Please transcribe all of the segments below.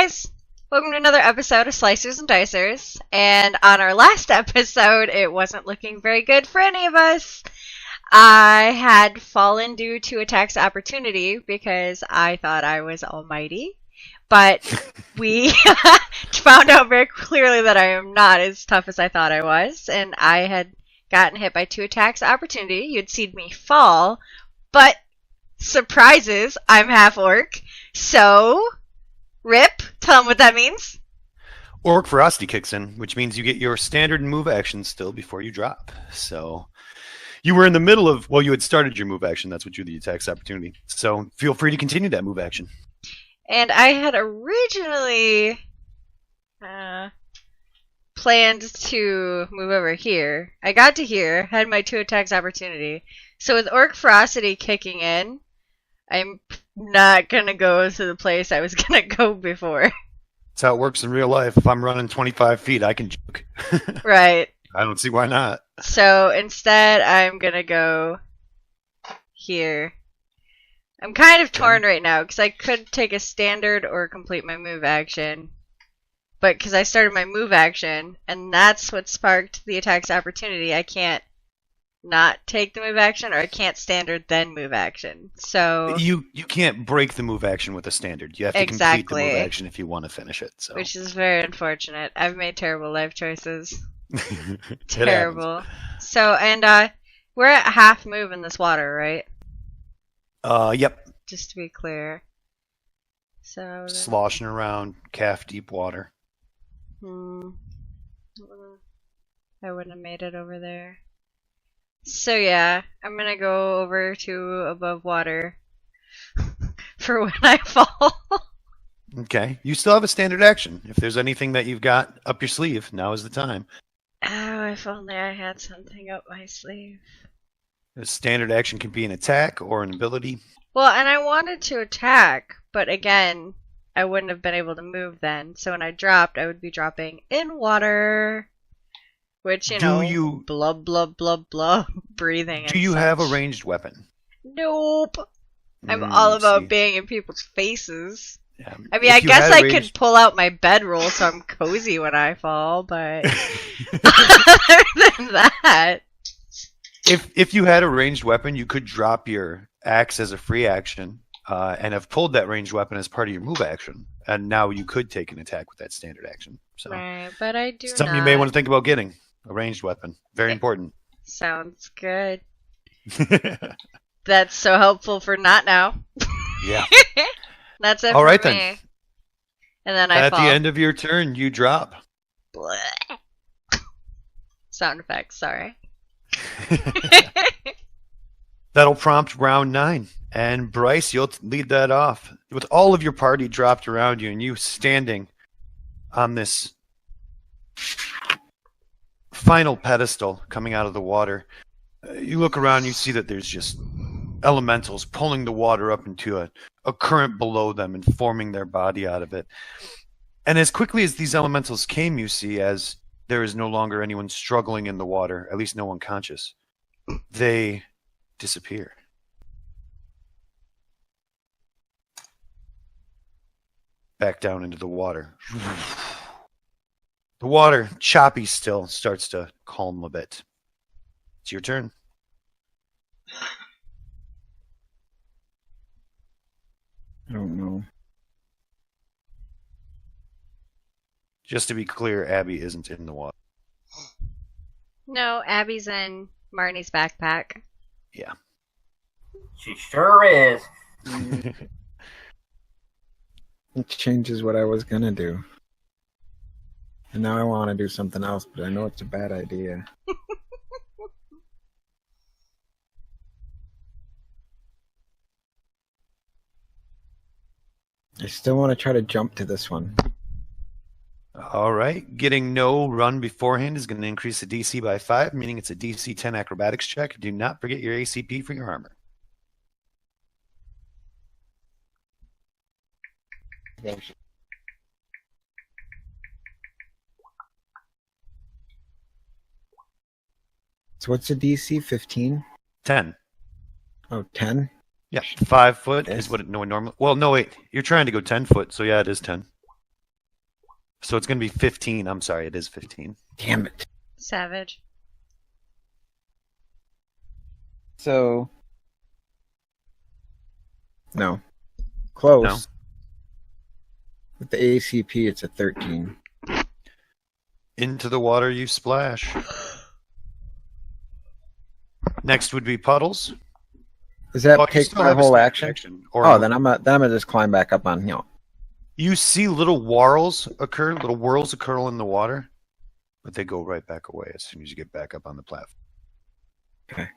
guys! Welcome to another episode of Slicers and Dicers. And on our last episode, it wasn't looking very good for any of us. I had fallen due to a tax opportunity because I thought I was almighty. But we found out very clearly that I am not as tough as I thought I was. And I had gotten hit by 2 attacks opportunity. You'd seen me fall. But, surprises, I'm half orc. So, Rip, tell them what that means. Orc Ferocity kicks in, which means you get your standard move action still before you drop. So, you were in the middle of, well, you had started your move action. That's what drew the attack's opportunity. So, feel free to continue that move action. And I had originally planned to move over here. I got to here, had my 2 attacks opportunity. So with Orc Ferocity kicking in, I'm not going to go to the place I was going to go before. That's how it works in real life. If I'm running 25 feet, I can juke. Right. I don't see why not. So instead, I'm going to go here. I'm kind of torn right now because I could take a standard or complete my move action. But because I started my move action, and that's what sparked the attack's opportunity, I can't not take the move action, or I can't standard then move action. So you can't break the move action with a standard. You have to complete the move action if you want to finish it. So. Which is very unfortunate. I've made terrible life choices. Terrible. So, and we're at half move in this water, right? Yep. Just to be clear. So sloshing around calf deep water. I wouldn't have made it over there. So yeah, I'm gonna go over to above water for when I fall. Okay. You still have a standard action. If there's anything that you've got up your sleeve, now is the time. Oh, if only I had something up my sleeve. A standard action can be an attack or an ability. Well, and I wanted to attack, but again, I wouldn't have been able to move then. So when I dropped, I would be dropping in water. Which, blub, blub, blub, blub, breathing. Do you have a ranged weapon? Nope. I'm all about being in people's faces. Yeah. I mean, I guess I could pull out my bedroll so I'm cozy when I fall, but other than that. If you had a ranged weapon, you could drop your axe as a free action and have pulled that ranged weapon as part of your move action. And now you could take an attack with that standard action. So, right, but I do something you may want to think about getting. A ranged weapon. Very important. Sounds good. That's so helpful for not now. Yeah. That's it All for right, me. then. And then I fall. At the end of your turn, you drop. Blech. Sound effects, sorry. That'll prompt round 9. And Bryce, you'll lead that off. With all of your party dropped around you and you standing on this final pedestal coming out of the water, you look around, you see that there's just elementals pulling the water up into a current below them and forming their body out of it. And as quickly as these elementals came, you see, as there is no longer anyone struggling in the water, at least no one conscious, they disappear. Back down into the water. The water, choppy still, starts to calm a bit. It's your turn. I don't know. Just to be clear, Abby isn't in the water. No, Abby's in Marnie's backpack. Yeah. She sure is. It changes what I was gonna do. And now I want to do something else, but I know it's a bad idea. I still want to try to jump to this one. All right. Getting no run beforehand is going to increase the DC by 5, meaning it's a DC 10 acrobatics check. Do not forget your ACP for your armor. So what's the DC? 15? 10. Oh, 10? Yeah, 5 foot is what it normally. Well, no, wait. You're trying to go 10 foot, so yeah, it is 10. So it's going to be 15. I'm sorry, it is 15. Damn it. Savage. So. No. Close. No. With the ACP, it's a 13. Into the water you splash. Next would be Puddles. Does that You take still my have a whole standard action? Or Oh, then I'm gonna just climb back up on You see little whirls occur in the water, but they go right back away as soon as you get back up on the platform. Okay.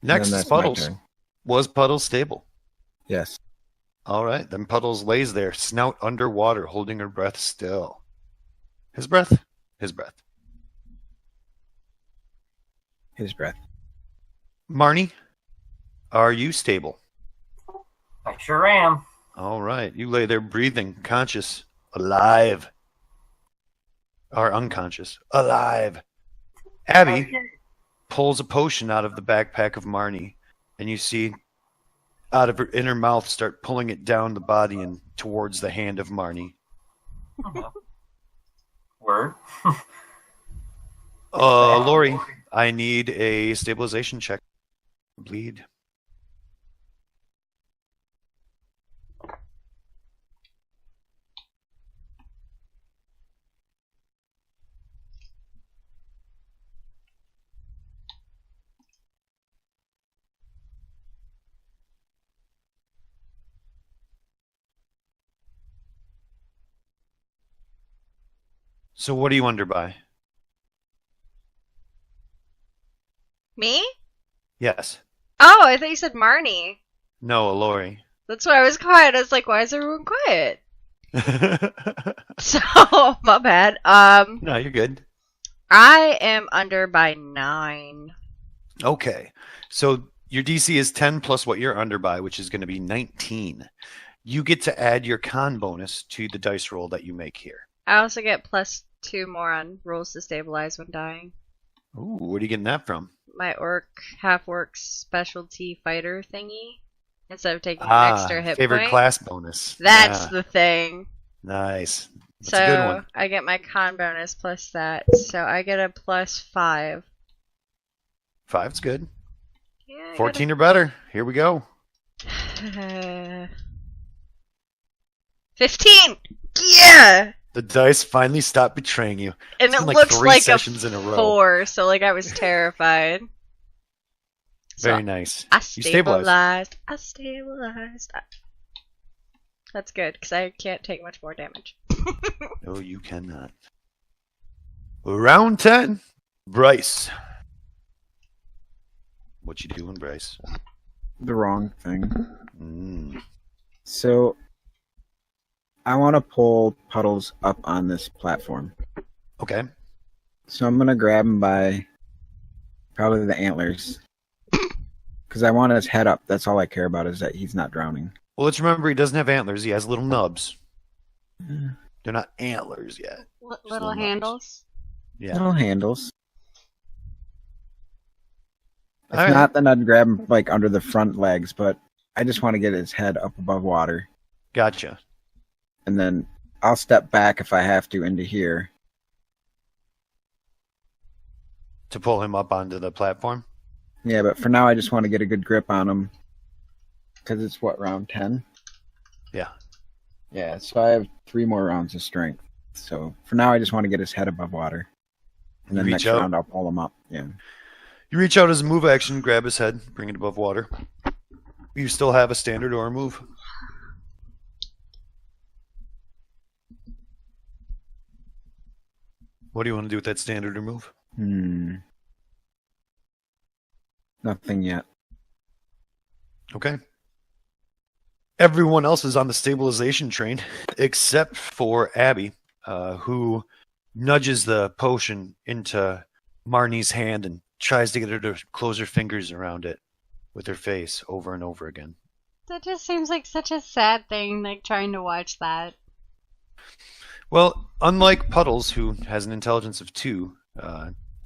Next And then is that's my Puddles. turn. Was Puddles stable? Yes. All right, then Puddles lays there, snout underwater, holding her breath still. His breath. His breath. Marnie, are you stable? I sure am. All right, you lay there breathing, conscious, alive. Or unconscious, alive. Abby Okay. pulls a potion out of the backpack of Marnie, and you see out of her inner mouth start pulling it down the body and towards the hand of Marnie. Word. Lori, I need a stabilization check. Bleed. So what are you under by? Me? Yes. Oh, I thought you said Marnie. No, Alori. That's why I was quiet. I was like, why is everyone quiet? So, my bad. No, you're good. I am under by 9. Okay. So your DC is 10 plus what you're under by, which is going to be 19. You get to add your con bonus to the dice roll that you make here. I also get +2 more on rolls to stabilize when dying. Ooh, where are you getting that from? My half-orc specialty fighter thingy. Instead of taking an extra hit favorite point. class bonus. That's Yeah, the thing. nice. That's So a good one. I get my con bonus plus that. So I get a +5. 5's good. Yeah, I 14 or better. Here we go. gotta... 15! Yeah! The dice finally stopped betraying you. And It's it been like looks 3 like a sessions in a row. 4, so like I was terrified. So Very nice. I You stabilized. stabilized. That's good, because I can't take much more damage. No, you cannot. Round 10. Bryce. What you doing, Bryce? The wrong thing. Mm. So, I want to pull Puddles up on this platform. Okay. So I'm going to grab him by probably the antlers. Because I want his head up. That's all I care about is that he's not drowning. Well, let's remember he doesn't have antlers. He has little nubs. Mm. They're not antlers yet. Little little handles. Yeah. Little handles. If All right. not, then I'd grab him like under the front legs, but I just want to get his head up above water. Gotcha. And then I'll step back if I have to into here. To pull him up onto the platform? Yeah, but for now I just want to get a good grip on him. Because it's what, round 10? Yeah. Yeah, so I have 3 more rounds of strength. So for now I just want to get his head above water. And then You next reach out. round I'll pull him up. Yeah. You reach out as a move action, grab his head, bring it above water. You still have a standard or a move. What do you want to do with that standard or move? Nothing yet. Okay. Everyone else is on the stabilization train except for Abby, who nudges the potion into Marnie's hand and tries to get her to close her fingers around it with her face over and over again. That just seems like such a sad thing, like trying to watch that. Well, unlike Puddles, who has an intelligence of 2,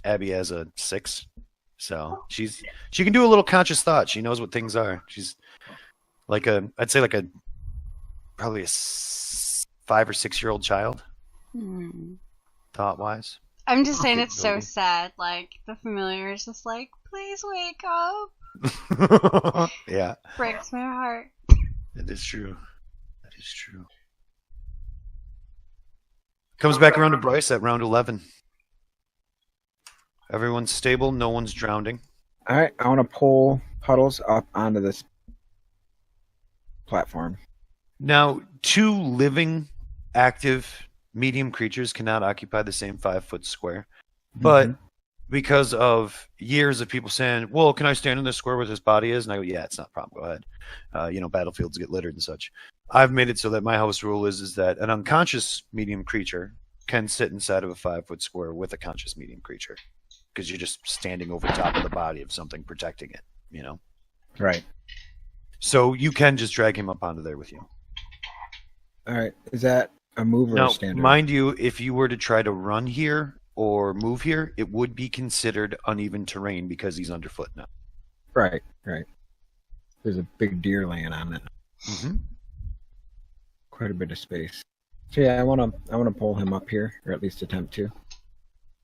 Abby has a 6. So she can do a little conscious thought. She knows what things are. She's like I'd say like a probably a 5 or 6 year old child, thought wise. I'm just saying it's so Capability. sad. Like, the familiar is just like, please wake up. Yeah, Breaks my heart. that is true. That is true. Comes back around to Bryce at round 11. Everyone's stable. No one's drowning. All right, I want to pull Puddles up onto this platform. Now, 2 living, active, medium creatures cannot occupy the same 5-foot square. But because of years of people saying, well, can I stand in this square where this body is? And I go, yeah, it's not a problem. Go ahead. Battlefields get littered and such. I've made it so that my house rule is that an unconscious medium creature can sit inside of a 5-foot square with a conscious medium creature. Because you're just standing over top of the body of something protecting it, you know? Right. So you can just drag him up onto there with you. All right. Is that a move or Now, a standard? mind you, if you were to try to run here or move here, it would be considered uneven terrain because he's underfoot now. Right. There's a big deer laying on it. Mm-hmm. Quite a bit of space. So yeah, I want to pull him up here, or at least attempt to.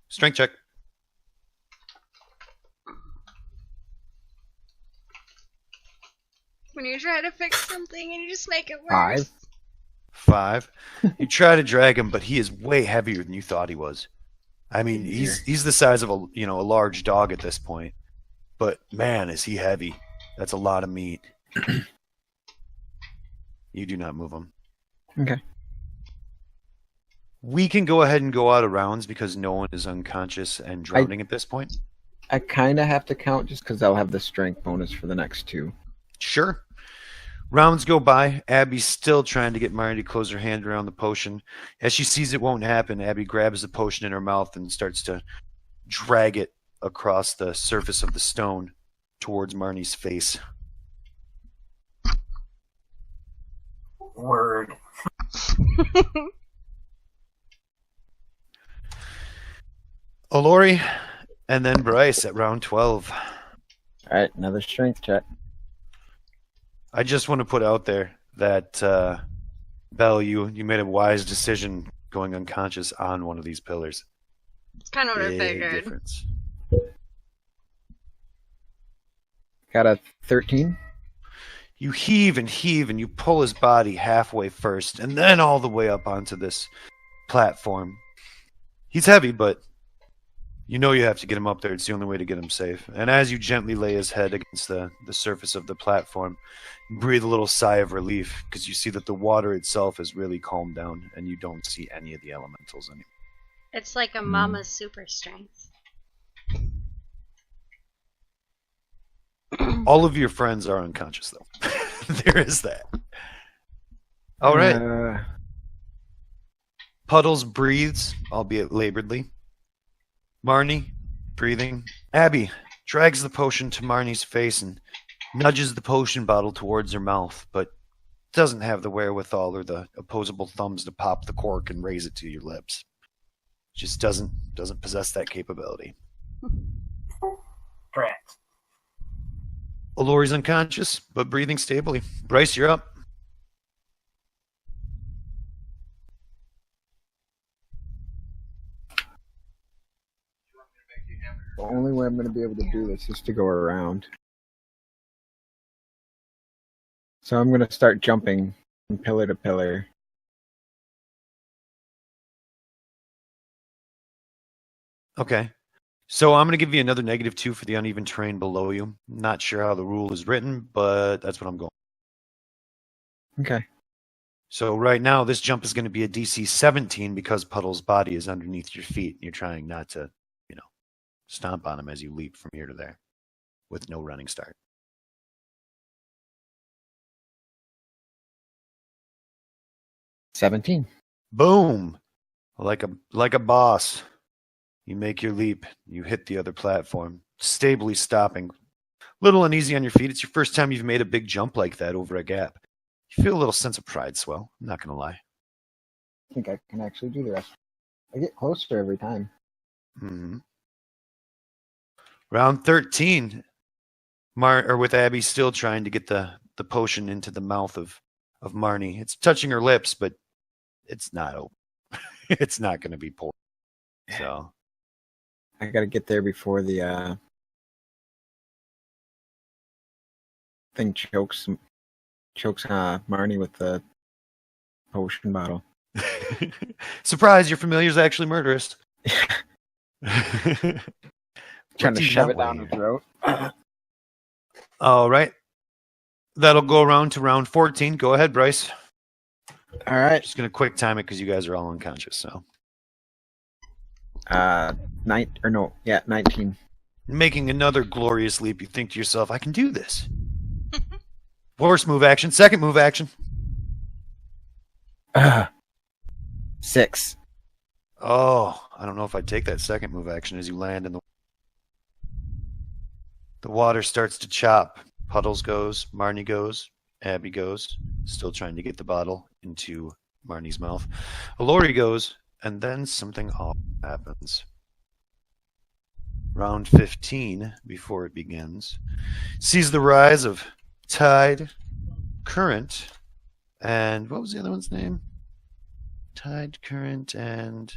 Strength check. When you try to fix something and you just make it worse. 5. 5. You try to drag him, but he is way heavier than you thought he was. I mean, he's the size of a large dog at this point. But man, is he heavy. That's a lot of meat. You do not move him. Okay. We can go ahead and go out of rounds because no one is unconscious and drowning at this point. I kind of have to count just because I'll have the strength bonus for the next 2. Sure. Rounds go by. Abby's still trying to get Marnie to close her hand around the potion. As she sees it won't happen, Abby grabs the potion in her mouth and starts to drag it across the surface of the stone towards Marnie's face. Word. Alori and then Bryce at round 12. All right, another strength check. I just want to put out there that, Belle, you made a wise decision going unconscious on one of these pillars. It's kind of what I Big figured. difference. Got a 13. You heave and you pull his body halfway first and then all the way up onto this platform. He's heavy, but you know you have to get him up there. It's the only way to get him safe. And as you gently lay his head against the surface of the platform, you breathe a little sigh of relief because you see that the water itself has really calmed down and you don't see any of the elementals anymore. It's like a mama's super strength. All of your friends are unconscious, though. There is that. All right. Puddles breathes, albeit laboredly. Marnie, breathing. Abby drags the potion to Marnie's face and nudges the potion bottle towards her mouth, but doesn't have the wherewithal or the opposable thumbs to pop the cork and raise it to your lips. Just doesn't possess that capability. Correct. Alori's unconscious, but breathing stably. Bryce, you're up. The only way I'm going to be able to do this is to go around. So I'm going to start jumping from pillar to pillar. Okay. So I'm going to give you another -2 for the uneven terrain below you. Not sure how the rule is written, but that's what I'm going. Okay. So right now, this jump is going to be a DC 17 because Puddle's body is underneath your feet. You're trying not to, stomp on him as you leap from here to there with no running start. 17. Boom! Like a boss. You make your leap. You hit the other platform, stably stopping. Little uneasy on your feet. It's your first time you've made a big jump like that over a gap. You feel a little sense of pride swell. I'm not going to lie. I think I can actually do the rest. I get closer every time. Mm-hmm. Round 13. With Abby still trying to get the potion into the mouth of of Marnie. It's touching her lips, but it's not open. It's not going to be poured. So I gotta get there before the thing chokes Marnie with the potion bottle. surprise, your familiar's actually murderous. Trying to shove it down her throat. All right. That'll go around to round 14. Go ahead, Bryce. All right. Just going to quick time it because you guys are all unconscious. So 19. making another glorious leap, you think to yourself, I can do this. First move action. Second move action. 6. Oh, I don't know if I'd take that second move action as you land in the water starts to chop. Puddles goes, Marnie goes, Abby goes, still trying to get the bottle into Marnie's mouth. Alori goes, and then something awful happens. Round 15, before it begins, sees the rise of tide, current, and what was the other one's name? Tide, current, and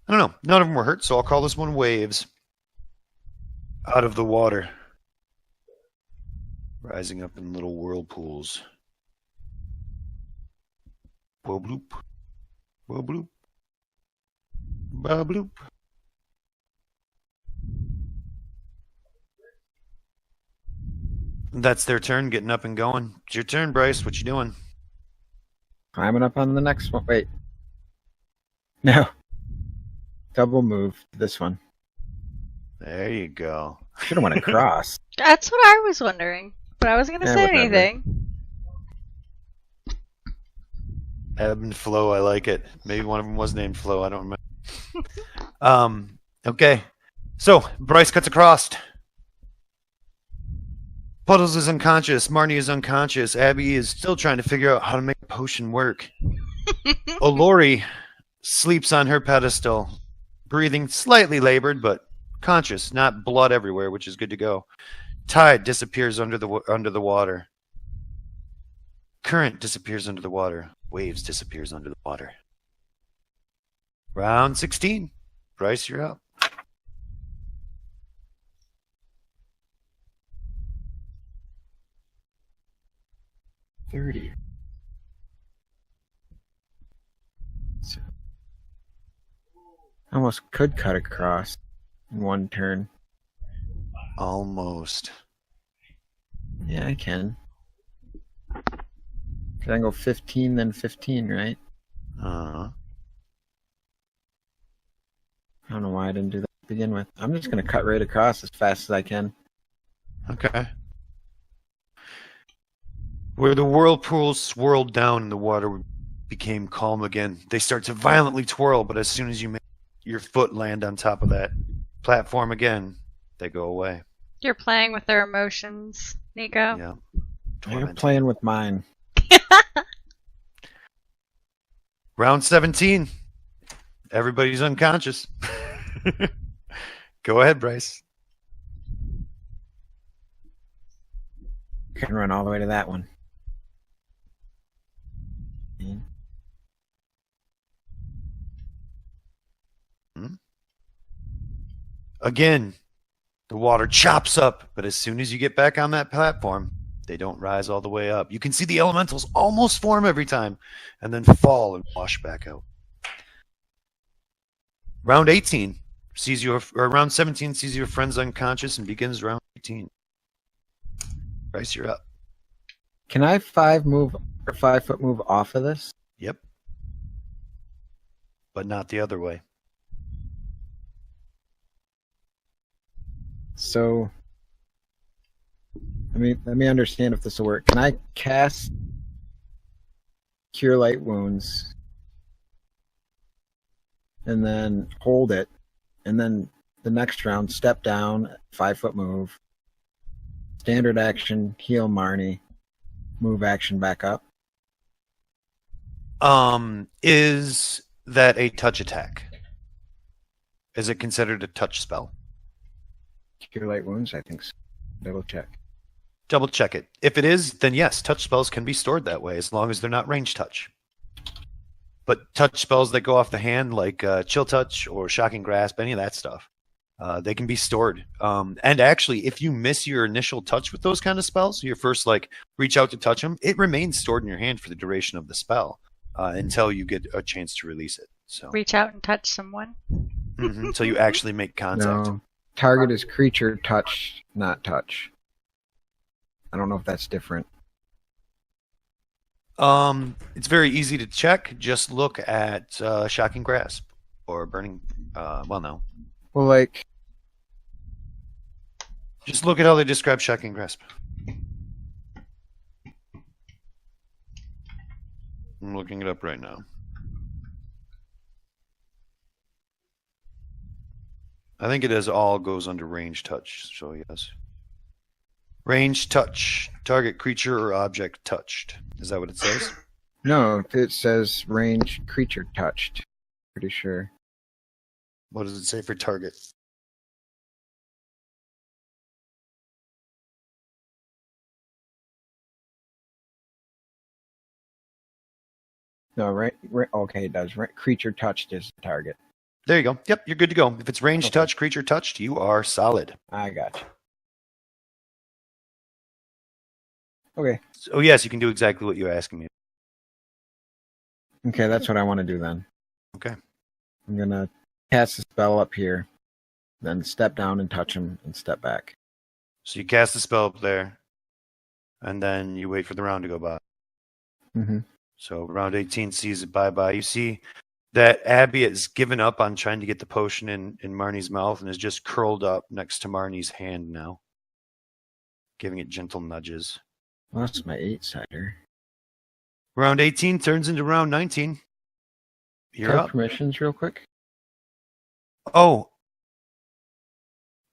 I don't know. None of them were hurt, so I'll call this one waves. Out of the water, rising up in little whirlpools. Wobloop, wobloop, babloop. That's their turn, getting up and going. It's your turn, Bryce. What you doing? Climbing up on the next one. Wait. No. Double move to this one. There you go. Should have went across. That's what I was wondering, but I wasn't going to say whatever. anything. Ebb and flow, I like it. Maybe one of them was named Flo, I don't remember. Okay. So, Bryce cuts across. Puddles is unconscious. Marnie is unconscious. Abby is still trying to figure out how to make a potion work. Alori sleeps on her pedestal, breathing slightly labored, but conscious, not blood everywhere, which is good to go. Tide disappears under the water. Current disappears under the water. Waves disappears under the water. Round 16. Bryce, you're up. So, almost could cut across in one turn. Almost. Yeah, I can. Can I go 15 then 15, right? Uh-huh. I don't know why I didn't do that to begin with. I'm just going to cut right across as fast as I can. Okay. Where the whirlpools swirled down and the water became calm again, they start to violently twirl, but as soon as you make your foot land on top of that platform again, they go away. You're playing with their emotions, Nico. Yeah. You're Torment. playing with mine. Round 17. Everybody's unconscious. Go ahead, Bryce. Can run all the way to that one. Again, the water chops up, but as soon as you get back on that platform, they don't rise all the way up. You can see the elementals almost form every time and then fall and wash back out. Round 18 sees you, or round 17 sees your friends unconscious and begins round 18. Bryce, you're up. Can I 5-foot move off of this? Yep. But not the other way. So let me understand if this will work. Can I cast Cure Light Wounds and then hold it, and then the next round step down, 5-foot move, standard action, heal Marnie, move action back up? Is that a touch attack? Is it considered a touch spell? Cure Light Wounds, I think so. Double check. Double check it. If it is, then yes, touch spells can be stored that way as long as they're not range touch. But touch spells that go off the hand, like Chill Touch or Shocking Grasp, any of that stuff, they can be stored. And actually, if you miss your initial touch with those kind of spells, your first reach out to touch them, it remains stored in your hand for the duration of the spell until you get a chance to release it. So Reach out and touch someone. until you actually make contact. No. Target is creature touch, not touch. I don't know if that's different. It's very easy to check. Just look at Shocking Grasp or Burning. No. Well, Just look at how they describe Shocking Grasp. I'm looking it up right now. I think it all goes under range touch. So yes. Range touch. Target creature or object touched. Is that what it says? no, it says range creature touched. Pretty sure. What does it say for target? No, right. Okay, it does. Creature touched is the target. There you go. Yep, you're good to go. If it's range Okay. touch, creature touched, you are solid. I got you. Okay. So yes, you can do exactly what you're asking me. Okay, that's what I want to do then. Okay. I'm gonna cast a spell up here, then step down and touch him, and step back. So you cast the spell up there, and then you wait for the round to go by. Mm-hmm. So round 18 sees it bye-bye. You see that Abby has given up on trying to get the potion in Marnie's mouth and is just curled up next to Marnie's hand now, giving it gentle nudges. Well, that's my 8-sider. Round 18 turns into round 19. You're Have up. permissions real quick. Oh,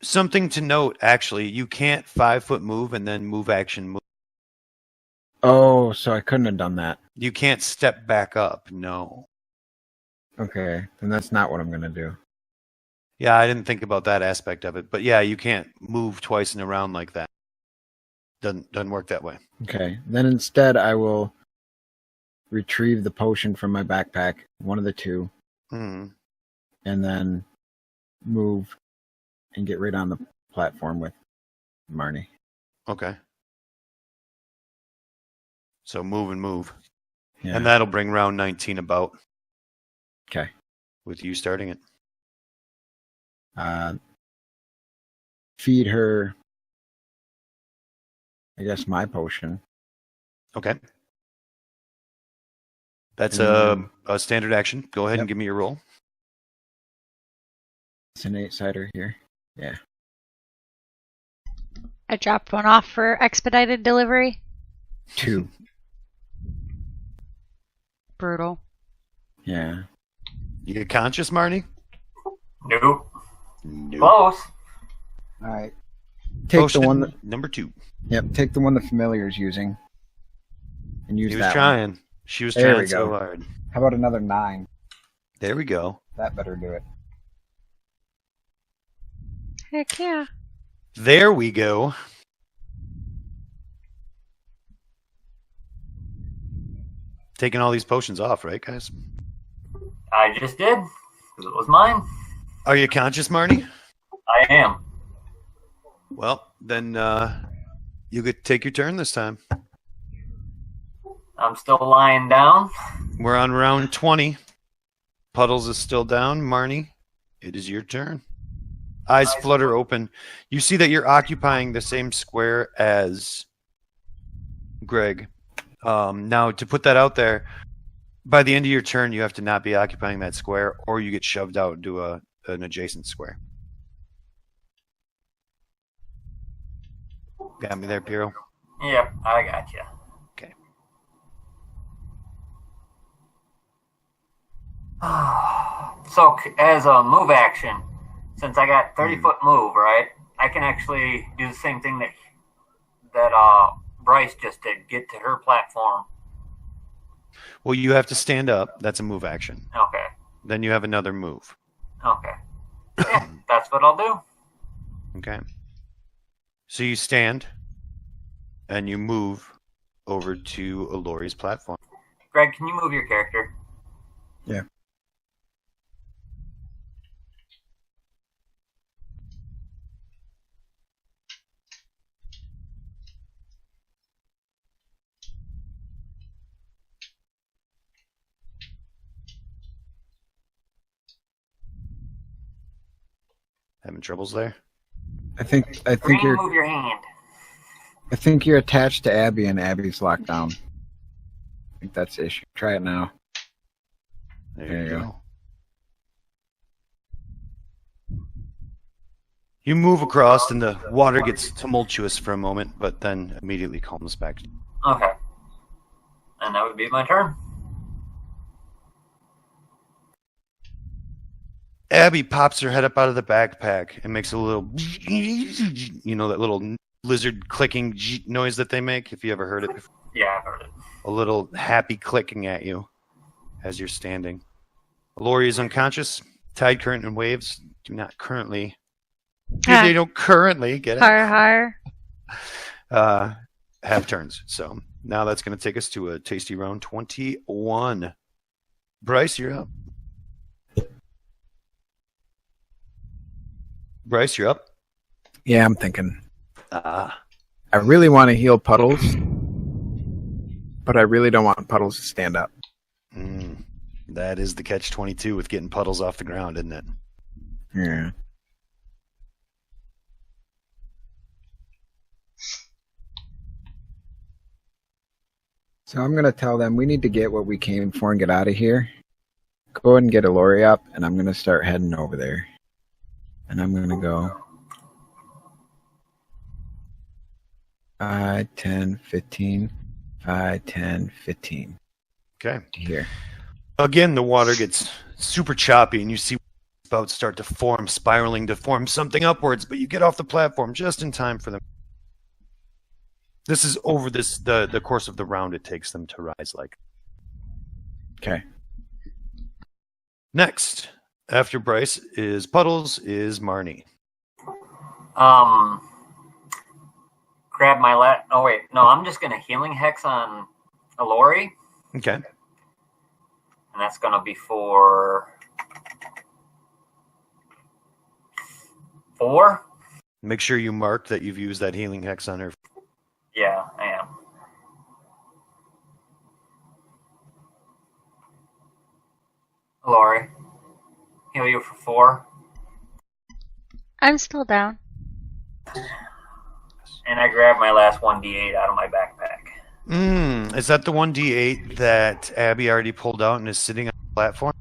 something to note, actually. You can't 5-foot move and then move action move. Oh, so I couldn't have done that. You can't step back up. No. Okay, then that's not what I'm gonna do. Yeah, I didn't think about that aspect of it. But yeah, you can't move twice in a round like that. Doesn't work that way. Okay, then instead I will retrieve the potion from my backpack, one of the two, Hmm. and then move and get right on the platform with Marnie. Okay. So move and move. Yeah. And that'll bring round 19 about. Okay. With you starting it. Feed her, I guess, my potion. Okay. That's And a standard action. Go ahead and Yep. give me your roll. It's an 8-sider here. Yeah. I dropped one off for expedited delivery. 2. Brutal. Yeah. You get conscious, Marnie? Nope. No. Close. All right. Take Potion the one that. number 2. Yep. Take the one the familiar is using, and use He that was one. trying. She was There trying we so go. hard. How about another 9? There we go. That better do it. Heck yeah. There we go. Taking all these potions off, right, guys? I just did, because it was mine. Are you conscious, Marnie? I am. Well, then you get to take your turn this time. I'm still lying down. We're on round 20. Puddles is still down. Marnie, it is your turn. Eyes flutter open. You see that you're occupying the same square as Greg. Now, to put that out there, by the end of your turn, you have to not be occupying that square, or you get shoved out into an adjacent square. Got me there, Piro? Yep, I got you. Okay. So, as a move action, since I got 30-foot move, right, I can actually do the same thing that Bryce just did, get to her platform. Well, you have to stand up. That's a move action. Okay. Then you have another move. Okay. Yeah, that's what I'll do. Okay. So you stand. and you move over to Alori's platform. Greg, can you move your character? Yeah. Having troubles there? I think Green, you're move your hand. I think you're attached to Abby and Abby's locked down. I think that's the issue. Try it now. There you go. You move across, and the water gets tumultuous for a moment, but then immediately calms back. Okay. And that would be my turn. Abby pops her head up out of the backpack and makes a little, you know, that little lizard clicking noise that they make, if you ever heard it before. Yeah, I've heard it. A little happy clicking at you as you're standing. Alori is unconscious. Tide current and waves do not currently... They don't currently get it. Har har. Have turns. So now that's going to take us to a tasty round 21. Bryce, you're up. Bryce, you're up. Yeah, I'm thinking. Ah. I really want to heal Puddles, but I really don't want Puddles to stand up. That is the catch-22 with getting Puddles off the ground, isn't it? Yeah. So I'm going to tell them we need to get what we came for and get out of here. Go ahead and get Alori up, and I'm going to start heading over there. And I'm going to go 5, 10, 15, 5, 10, 15. Okay. Here. Again, the water gets super choppy, and you see spouts start to form, spiraling to form something upwards, but you get off the platform just in time for them. This is over the course of the round it takes them to rise like. Okay. Next, after Bryce is Puddles, is Marnie. Grab my oh wait, no, I'm just gonna healing hex on Alori. Okay. And that's gonna be for 4. Make sure you mark that you've used that healing hex on her. Yeah, I am. Alori, heal you for 4. I'm still down. And I grab my last 1d8 out of my backpack. Is that the 1d8 that Abby already pulled out and is sitting on the platform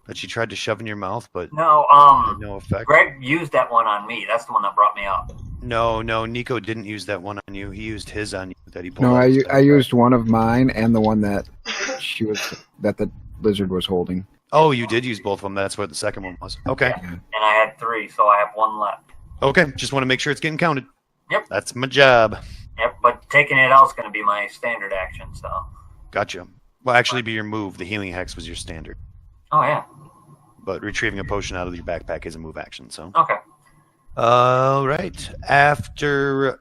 that she tried to shove in your mouth, but No, no effect? Greg used that one on me. That's the one that brought me up. No, Nico didn't use that one on you. He used his on you that he pulled No, out. I used one of mine and the one that that the lizard was holding. Oh, you did use both of them. That's what the second one was. Okay. Yeah. And I had 3, so I have 1 left. Okay. Just want to make sure it's getting counted. Yep. That's my job. Yep, but taking it out is going to be my standard action, so. Gotcha. Well, actually, be your move. The healing hex was your standard, Oh, yeah. but retrieving a potion out of your backpack is a move action. So. Okay. All right. After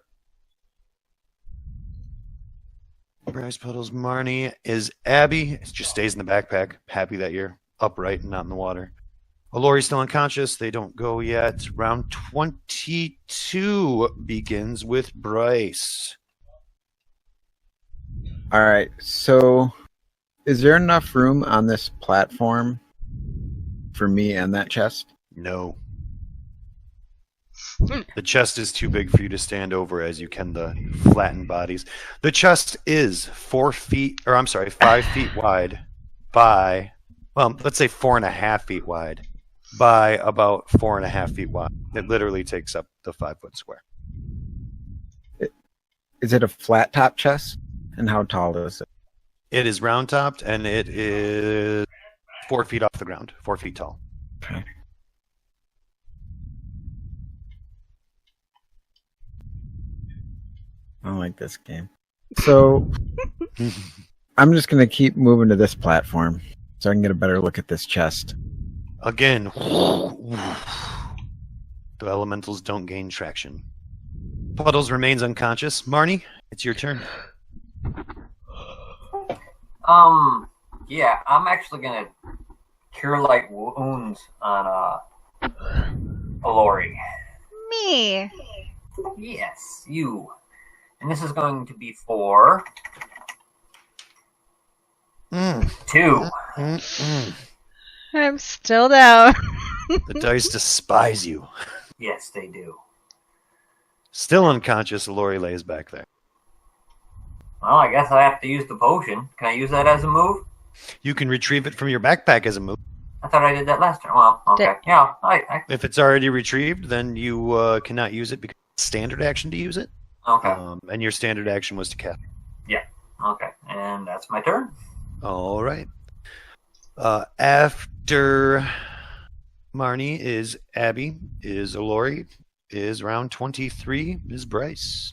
Bryce, Puddles, Marnie is Abby. It just stays in the backpack. Happy that you're upright and not in the water. Alori's still unconscious. They don't go yet. Round 22 begins with Bryce. All right. So, is there enough room on this platform for me and that chest? No. The chest is too big for you to stand over as you can the flattened bodies. The chest is 5 feet wide by, well, let's say 4.5 feet wide by about 4.5 feet wide. It literally takes up the 5-foot square. Is it a flat top chest? And how tall is it? It is round topped and it is 4 feet off the ground, 4 feet tall. Okay. I don't like this game. So, I'm just going to keep moving to this platform so I can get a better look at this chest. Again, the elementals don't gain traction. Puddles remains unconscious. Marnie, it's your turn. Yeah, I'm actually gonna cure light wounds on Alori. Me. Yes, you. And this is going to be for 2. I'm still down. The dice despise you. Yes, they do. Still unconscious, Alori lays back there. Well, I guess I have to use the potion. Can I use that as a move? You can retrieve it from your backpack as a move. I thought I did that last turn. Well, okay. Yeah, If it's already retrieved, then you cannot use it because it's standard action to use it. Okay. And your standard action was to cast. Yeah. Okay. And that's my turn. All right. After Marnie is Abby, is Alori, is round 23, is Bryce.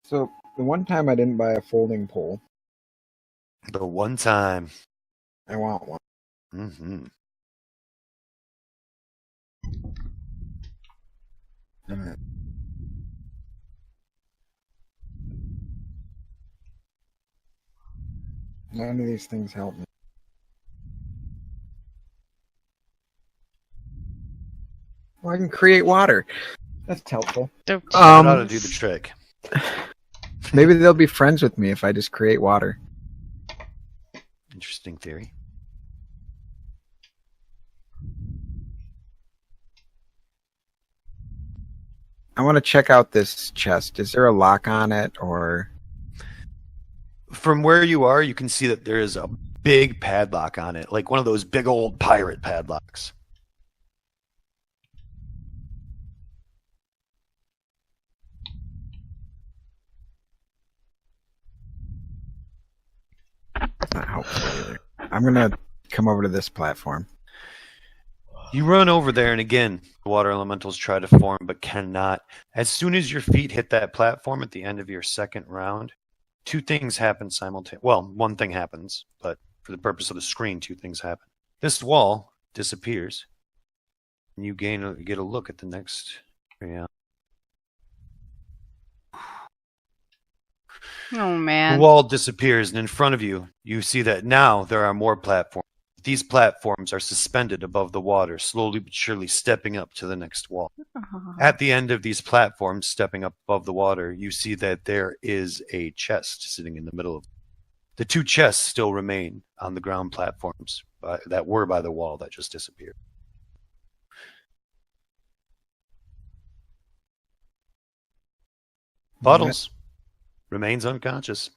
So the one time I didn't buy a folding pole, The one time. I want one. Mm-hmm. None of these things help me. Well, I can create water. That's helpful. That ought to do the trick. Maybe they'll be friends with me if I just create water. Interesting theory. I want to check out this chest. Is there a lock on it, or? From where you are, you can see that there is a big padlock on it, like one of those big old pirate padlocks. That's not helpful either. I'm gonna come over to this platform. You run over there, and again, the water elementals try to form, but cannot. As soon as your feet hit that platform at the end of your second round, two things happen simultaneously. Well, one thing happens, but for the purpose of the screen, two things happen. This wall disappears, and you get a look at the next. Yeah. Oh, The man. wall disappears, and in front of you, you see that now there are more platforms. These platforms are suspended above the water, slowly but surely stepping up to the next wall. At the end of these platforms, stepping up above the water, you see that there is a chest sitting in the middle of. The two chests still remain on the ground platforms that were by the wall that just disappeared. Puddles remains unconscious.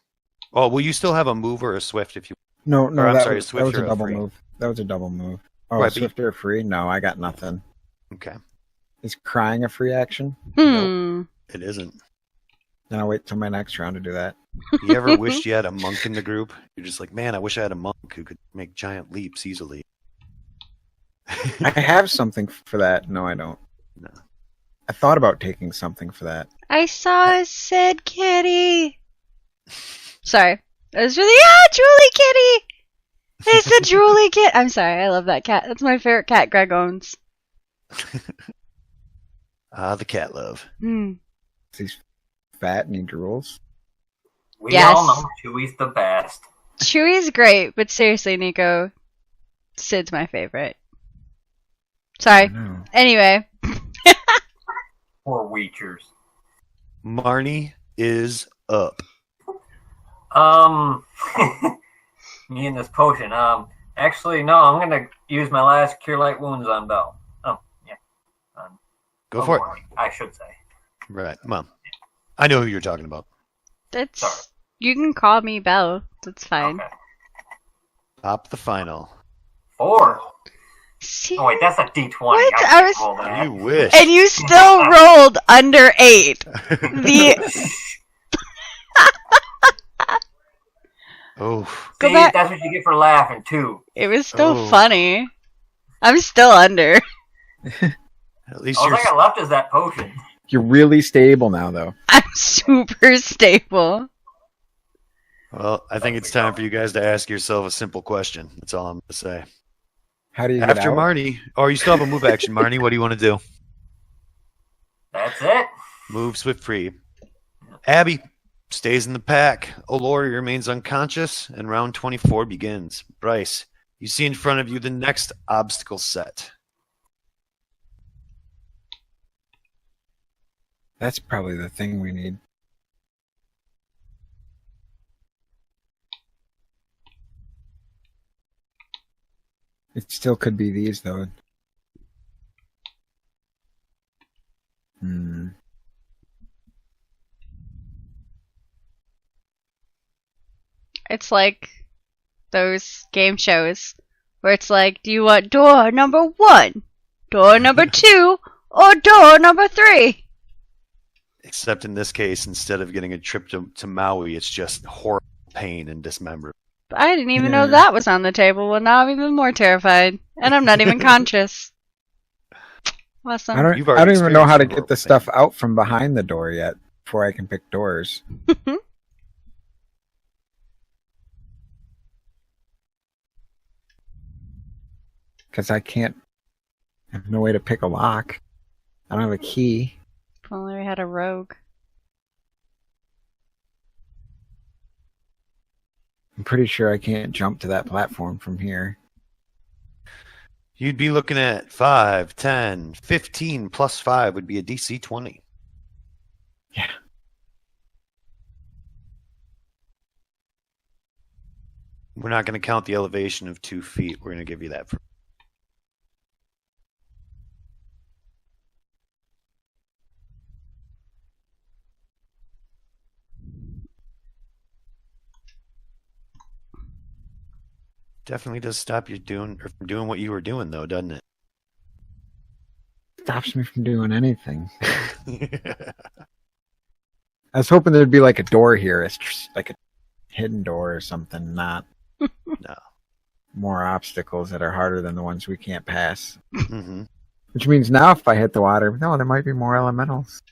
Oh, will you still have a move or a swift if you? No, Or, I'm that sorry, was, Swift that was or a a double free? move. That was a double move. Oh, Right, but Swift or free? No, I got nothing. Okay, Is crying a free action? Hmm. it isn't. Then I'll wait till my next round to do that. You ever wished you had a monk in the group? You're just like, man, I wish I had a monk who could make giant leaps easily. I have something for that. No, I don't. No. I thought about taking something for that. I saw a said kitty. Sorry. It was really, Julie kitty. It's a Julie kit. I'm sorry. I love that cat. That's my favorite cat Greg owns. The cat love. Hmm. He's fat and he drools. We Yes. all know Chewie's the best. Chewie's great, but seriously, Nico, Sid's my favorite. Sorry. No. Anyway. Poor Weechers. Marnie is up. Me and this potion. Actually, no, I'm gonna use my last Cure Light Wounds on Belle. Oh, yeah. Go for it. Alori, I should say. Right. Well, I know who you're talking about. That's Sorry. You can call me Belle. That's fine. Okay. Pop the final. 4. See? Oh wait, that's a D20. What? I I can't was- roll that. You wish. And you still rolled under 8. The Oh, Go See, back. that's what you get for laughing too. It was still Oh. funny. I'm still under. at least All you're. I got left is that potion. You're really stable now, though. I'm super stable. Well, I think it's time for you guys to ask yourself a simple question. That's all I'm going to say. How do you get After out? Marnie, or you still have a move action, Marnie. What do you want to do? That's it. Moves with free. Abby stays in the pack. Alori remains unconscious, and round 24 begins. Bryce, you see in front of you the next obstacle set. That's probably the thing we need. It still could be these, though. It's like those game shows where it's like, do you want door number 1, door number 2, or door number 3? Except in this case, instead of getting a trip to Maui, it's just horrible pain and dismemberment. I didn't even know that was on the table. Well, now I'm even more terrified. And I'm not even conscious. Awesome. I don't even know how to get the stuff out from behind the door yet before I can pick doors. Because I have no way to pick a lock. I don't have a key. If only we had a rogue. I'm pretty sure I can't jump to that platform from here. You'd be looking at 5, 10, 15 plus 5 would be a DC 20. Yeah. We're not going to count the elevation of 2 feet. We're going to give you that for. Definitely does stop you from doing what you were doing, though, doesn't it? Stops me from doing anything. I was hoping there'd be like a door here. It's just like a hidden door or something, not No. more obstacles that are harder than the ones we can't pass. Mm-hmm. Which means now if I hit the water, no, there might be more elementals.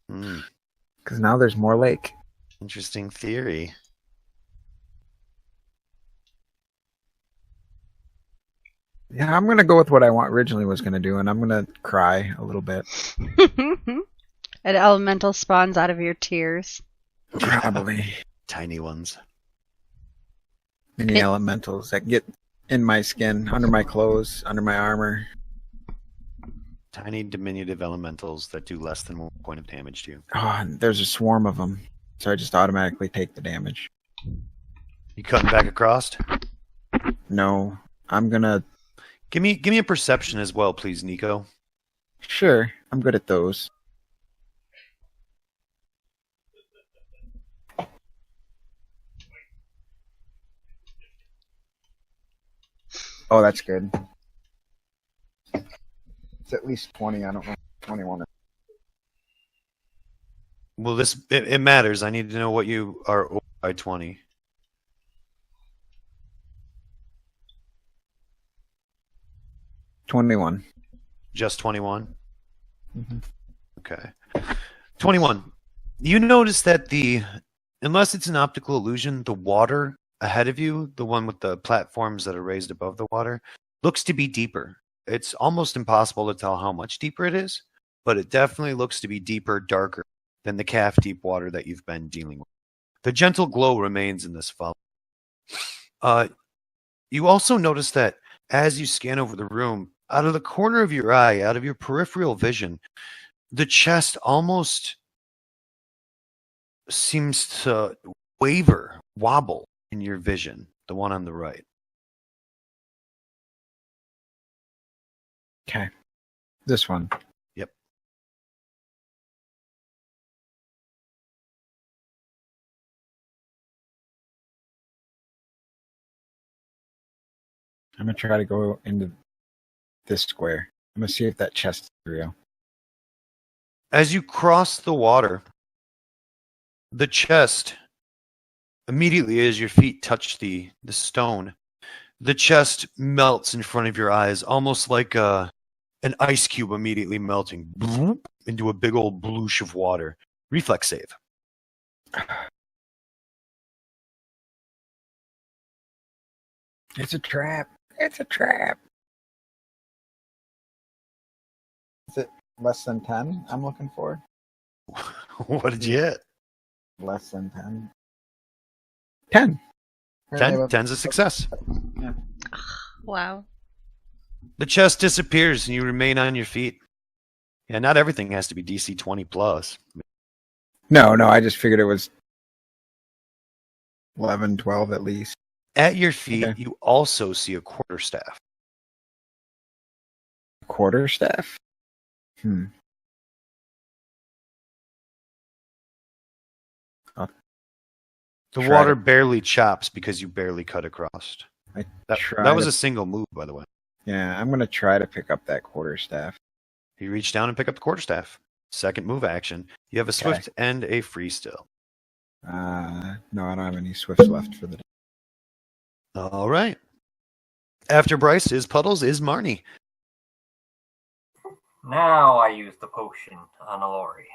Because now there's more lake. Interesting theory. Yeah, I'm going to go with what I originally was going to do, and I'm going to cry a little bit. An elemental spawns out of your tears. Probably. Tiny ones. Mini elementals that get in my skin, under my clothes, under my armor. Tiny diminutive elementals that do less than 1 point of damage to you. Oh, and there's a swarm of them, so I just automatically take the damage. You cutting back across? No, I'm going to... Give me a perception as well, please, Nico. Sure, I'm good at those. Oh, that's good. It's at least 20, I don't know. 21. Well, it matters. I need to know what you are over by 20. $21. Just 21? Mm-hmm. Okay. 21. You notice that unless it's an optical illusion, the water ahead of you, the one with the platforms that are raised above the water, looks to be deeper. It's almost impossible to tell how much deeper it is, but it definitely looks to be deeper, darker than the calf-deep water that you've been dealing with. The gentle glow remains in this funnel. You also notice that as you scan over the room, out of the corner of your eye, out of your peripheral vision, the chest almost seems to wobble in your vision, the one on the right. Okay. This one. Yep. I'm going to try to go into this square. I'm going to see if that chest is real. As you cross the water, the chest, immediately as your feet touch the stone, the chest melts in front of your eyes, almost like an ice cube immediately melting into a big old bloosh of water. Reflex save. It's a trap. It's a trap. Less than 10, I'm looking for. What did you hit? Less than 10. 10. 10? 10's a success. Yeah. Wow. The chest disappears and you remain on your feet. Yeah, not everything has to be DC 20 plus. No, I just figured it was 11, 12 at least. At your feet, Okay. you also see a quarterstaff. Quarterstaff? The Try water to- barely chops because you barely cut across. That was a single move, by the way. Yeah, I'm going to try to pick up that quarterstaff. You reach down and pick up the quarterstaff. Second move action. You have a swift and a free still. No, I don't have any swifts left for the day. All right. After Bryce is Puddles is Marnie. Now I use the potion on Alori.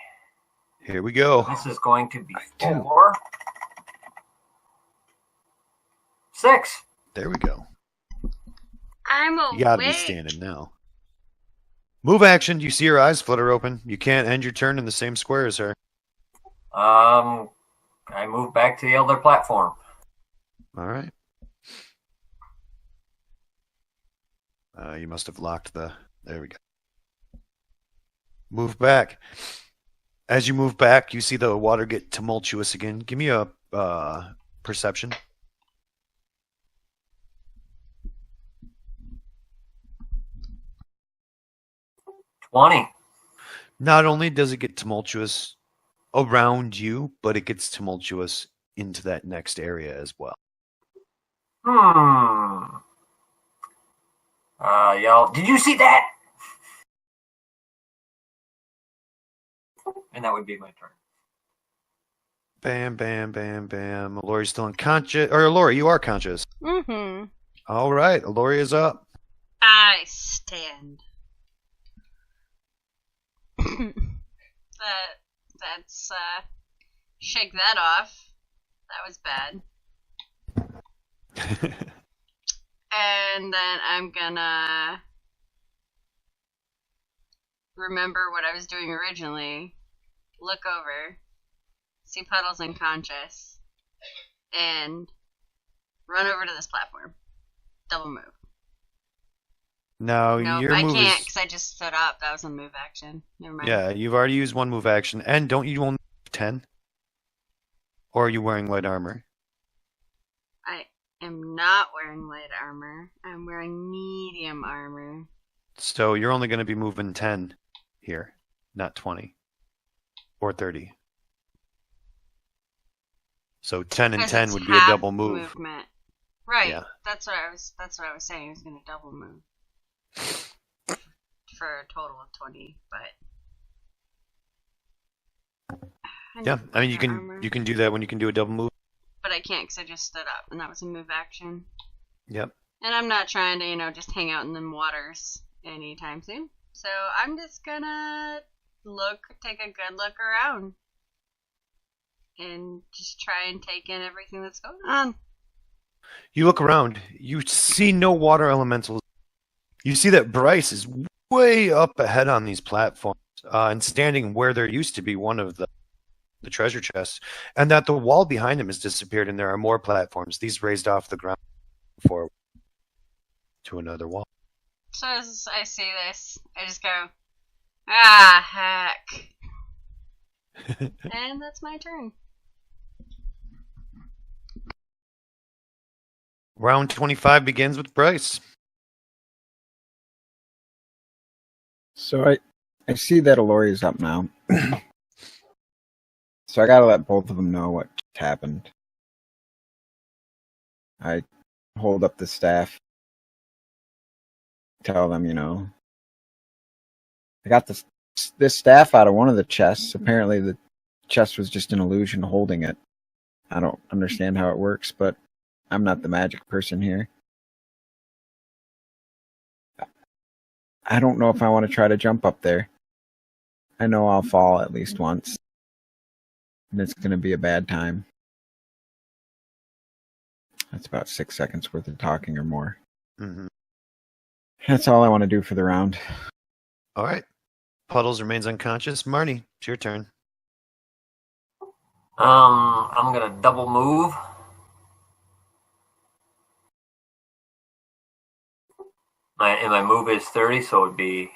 Here we go. This is going to be 4. 6. There we go. I'm awake. You gotta be standing now. Move action. You see her eyes flutter open. You can't end your turn in the same square as her. I move back to the elder platform. All right. You must have locked the... There we go. Move back. As you move back, you see the water get tumultuous again. Give me a perception. $20. Not only does it get tumultuous around you, but it gets tumultuous into that next area as well. Y'all, did you see that? And that would be my turn. Bam, bam, bam, bam. Alori's still unconscious. Or Alori, you are conscious. Mm-hmm. All right, Alori is up. I stand. That's shake that off. That was bad. And then I'm gonna remember what I was doing originally. Look over, see Puddles unconscious, and run over to this platform. Double move. No, Nope, your I move can't is... because I just stood up. That was a move action. Never mind. Yeah, you've already used one move action. And don't you only have 10? Or are you wearing light armor? I am not wearing light armor. I'm wearing medium armor. So you're only going to be moving 10 here, not 20. Or 30. So 10 and 'Cause 10 it's would be a half double move. Movement. Right. Yeah. That's what I was saying. I was gonna double move. For a total of 20, but Yeah, I mean need armor. you can do that when you can do a double move. But I can't because I just stood up, and that was a move action. Yep. And I'm not trying to, just hang out in them waters anytime soon. So I'm just gonna take a good look around, and just try and take in everything that's going on. You look around. You see no water elementals. You see that Bryce is way up ahead on these platforms and standing where there used to be one of the treasure chests, and that the wall behind him has disappeared and there are more platforms, these raised off the ground forward to another wall. So as I see this, I just go, heck. And that's my turn. Round 25 begins with Bryce. So I see that Alori's up now. So I gotta let both of them know what happened. I hold up the staff. Tell them, I got this staff out of one of the chests. Apparently the chest was just an illusion holding it. I don't understand how it works, but I'm not the magic person here. I don't know if I want to try to jump up there. I know I'll fall at least once. And it's going to be a bad time. That's about 6 seconds worth of talking or more. Mm-hmm. That's all I want to do for the round. All right. Puddles remains unconscious. Marnie, it's your turn. I'm gonna double move. My move is 30, so it'd be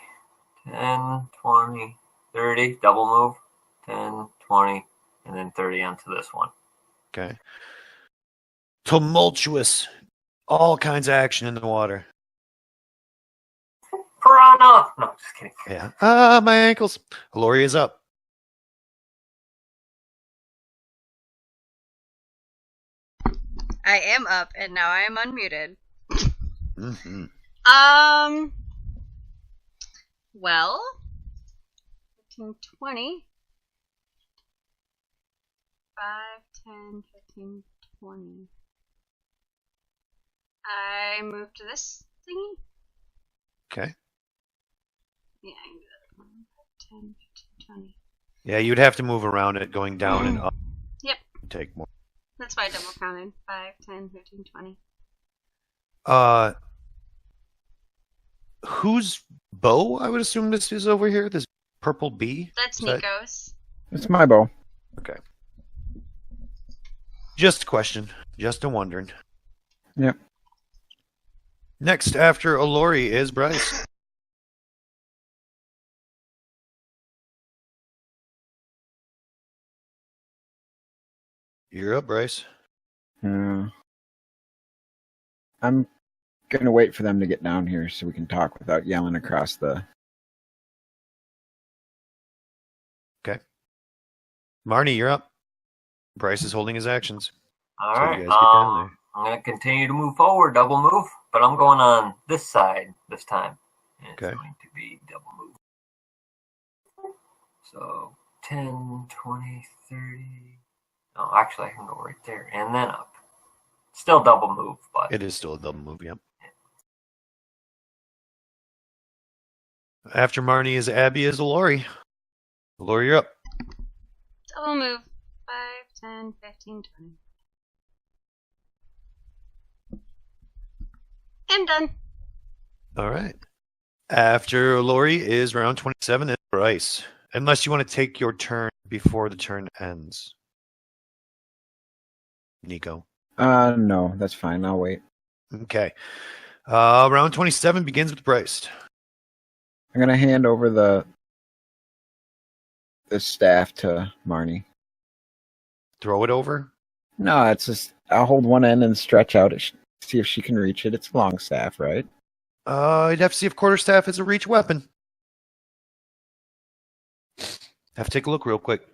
10, 20, 30. Double move. 10, 20, and then 30 onto this one. Okay. Tumultuous. All kinds of action in the water. Piranha! No, just kidding. Yeah. Ah, my ankles. Alori is up. I am up, and now I am unmuted. Mm-hmm. Well, 15, 20. 5, 10, 15, 20. I move to this thingy. Okay. Yeah, I can do that. 1, 10, 15, 20. Yeah, you'd have to move around it, going down and up. Yep. Take more. That's why I double counted. 5, 10, 15, 20. Whose bow, I would assume this is over here? This purple bee? That's Is that- Nico's. It's my bow. Okay. Just a question. Just a wondering. Yep. Next after Alori is Bryce. You're up, Bryce. I'm gonna wait for them to get down here so we can talk without yelling across the. Okay. Marnie, you're up. Bryce is holding his actions. All So right. you guys get down there. I'm going to continue to move forward, double move, but I'm going on this side this time. And it's Okay. going to be double move. So 10, 20, 30. Oh, actually, I can go right there and then up. Still double move, but It is still a double move, yep. After Marnie is Abby is Alori. Alori, you're up. Double move. 5, 10, 15, 20. I'm done. All right. After Alori is round 27 is Bryce. Unless you want to take your turn before the turn ends. Nico. No, that's fine. I'll wait. Okay. Round 27 begins with Bryce. I'm gonna hand over the staff to Marnie. Throw it over. No, it's just I'll hold one end and stretch out it. See if she can reach it. It's a long staff, right? You'd have to see if quarterstaff is a reach weapon. Have to take a look real quick.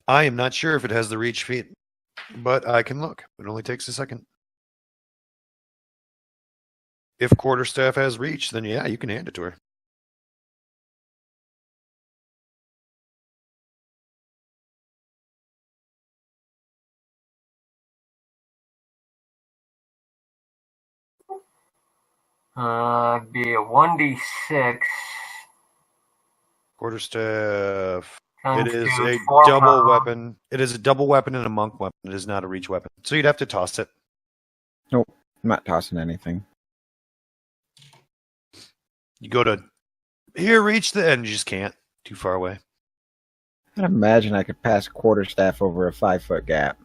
I am not sure if it has the reach feat, but I can look. It only takes a second. If quarterstaff has reach, then yeah, you can hand it to her. it'd be a 1d6. Quarterstaff. times It is two, a 4 double pounds. weapon. It is a double weapon and a monk weapon. It is not a reach weapon. So you'd have to toss it. I'm not tossing anything. You go to here, reach the end. You just can't. Too far away. I'd imagine I could pass a quarterstaff over a 5-foot gap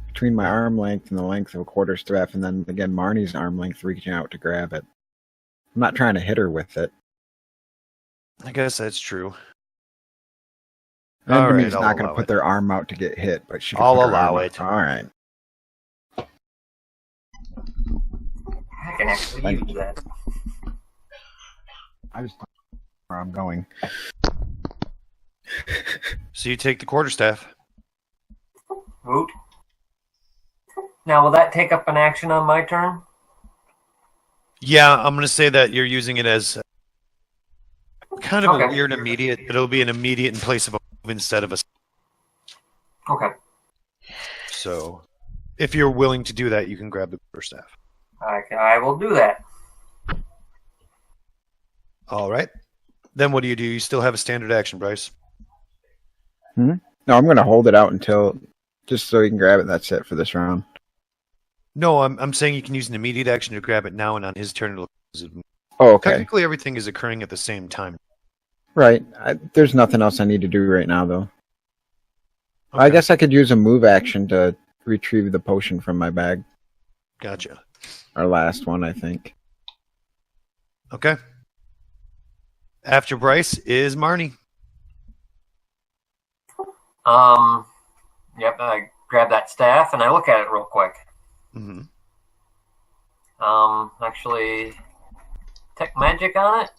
between my arm length and the length of a quarterstaff, and then again Marnie's arm length reaching out to grab it. I'm not trying to hit her with it. I guess that's true. All All right, right, I'll not going allow to put it. their arm out to get hit, but she. Can I'll put her allow arm it. out. All right. I can actually Thank use that. I just where I'm going. So you take the quarterstaff. Woot. Now, will that take up an action on my turn? Yeah, I'm going to say that you're using it as kind of a Okay. weird immediate. It'll be an immediate in place of a move instead of a. Okay. So if you're willing to do that, you can grab the quarterstaff. I will do that. All right. Then what do? You still have a standard action, Bryce. No, I'm going to hold it out until just so you can grab it. That's it for this round. No, I'm saying you can use an immediate action to grab it now, and on his turn it'll. Oh, okay. Technically, everything is occurring at the same time. Right. There's nothing else I need to do right now, though. I Okay. guess I could use a move action to retrieve the potion from my bag. Gotcha. Our last one, I think. Okay. After Bryce is Marnie. Yep, I grab that staff and I look at it real quick. Mm-hmm. Actually, detect magic on it.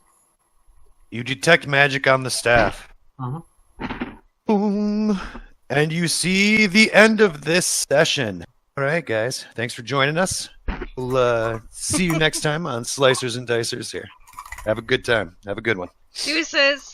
You detect magic on the staff. Mm-hmm. Boom. And you see the end of this session. All right, guys. Thanks for joining us. We'll see you next time on Slicers and Dicers here. Have a good time. Have a good one. Deuces.